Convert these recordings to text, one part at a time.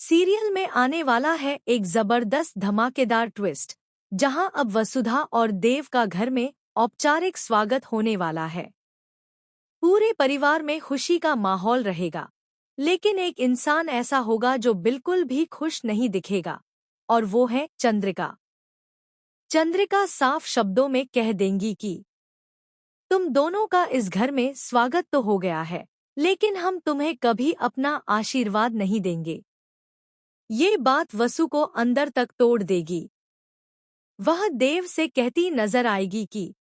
Serial में आने वाला है एक जबरदस्त धमाकेदार ट्विस्ट, जहां अब वसुधा और देव का घर में औपचारिक स्वागत होने वाला है। पूरे परिवार में खुशी का माहौल रहेगा, लेकिन एक इंसान ऐसा होगा जो बिल्कुल भी खुश नहीं दिखेगा, और वो है चंद्रिका। चंद्रिका साफ शब्दों में कह देंगी कि तुम दोनों का इस घर में स्वागत तो हो गया है, लेकिन हम तुम्हें कभी अपना आशीर्वाद नहीं देंगे। ये बात वसु को अंदर तक तोड़ देगी। वह देव से कहती नजर आएगी कि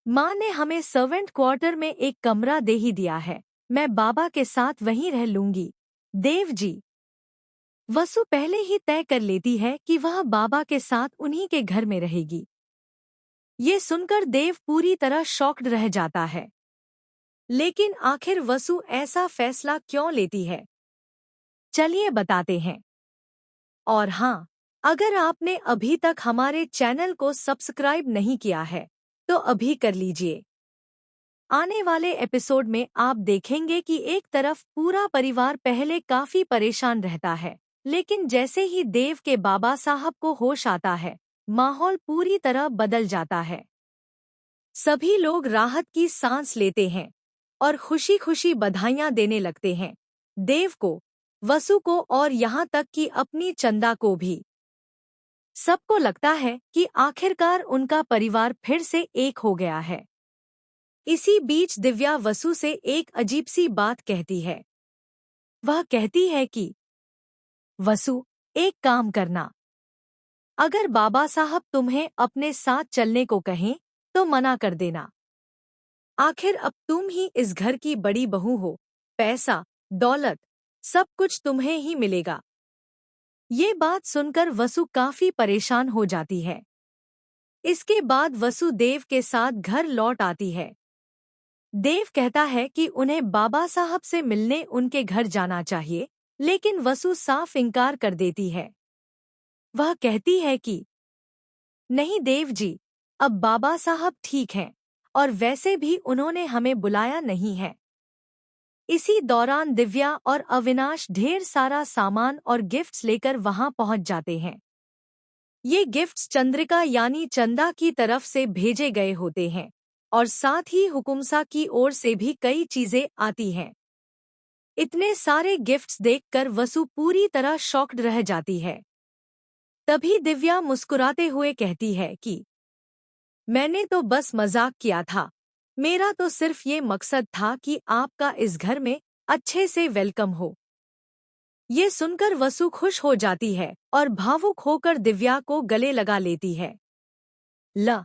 माँ ने हमें सर्वेंट क्वार्टर में एक कमरा दे ही दिया है, मैं बाबा के साथ वहीं रह लूंगी। देव जी। वसु पहले ही तय कर लेती है कि वह बाबा के साथ उन्हीं के घर में रहेगी। ये सुनकर देव पूरी तरह शॉक्ड रह जाता है। लेकिन आखिर वसु ऐसा फैसला क्यों लेती है, चलिए बताते हैं। और हाँ, अगर आपने अभी तक हमारे चैनल को सब्सक्राइब नहीं किया है, तो अभी कर लीजिए। आने वाले एपिसोड में आप देखेंगे कि एक तरफ पूरा परिवार पहले काफी परेशान रहता है, लेकिन जैसे ही देव के बाबा साहब को होश आता है, माहौल पूरी तरह बदल जाता है। सभी लोग राहत की सांस लेते हैं और खुशी खुशी बधाइयां देने लगते हैं, देव को, वसु को और यहाँ तक कि अपनी चंदा को भी। सबको लगता है कि आखिरकार उनका परिवार फिर से एक हो गया है। इसी बीच दिव्या वसु से एक अजीब सी बात कहती है। वह कहती है कि वसु, एक काम करना, अगर बाबा साहब तुम्हें अपने साथ चलने को कहें तो मना कर देना। आखिर अब तुम ही इस घर की बड़ी बहू हो, पैसा, दौलत, सब कुछ तुम्हें ही मिलेगा। ये बात सुनकर वसु काफी परेशान हो जाती है। इसके बाद वसु देव के साथ घर लौट आती है। देव कहता है कि उन्हें बाबा साहब से मिलने उनके घर जाना चाहिए, लेकिन वसु साफ इनकार कर देती है। वह कहती है कि नहीं देव जी, अब बाबा साहब ठीक हैं, और वैसे भी उन्होंने हमें बुलाया नहीं है। इसी दौरान दिव्या और अविनाश ढेर सारा सामान और गिफ्ट्स लेकर वहां पहुंच जाते हैं। ये गिफ्ट्स चंद्रिका यानी चंदा की तरफ से भेजे गए होते हैं, और साथ ही हुकुमसा की ओर से भी कई चीजें आती हैं। इतने सारे गिफ्ट्स देखकर वसु पूरी तरह शॉक्ड रह जाती है। तभी दिव्या मुस्कुराते हुए कहती है कि मैंने तो बस मजाक किया था, मेरा तो सिर्फ ये मकसद था कि आपका इस घर में अच्छे से वेलकम हो। ये सुनकर वसु खुश हो जाती है और भावुक होकर दिव्या को गले लगा लेती है। ल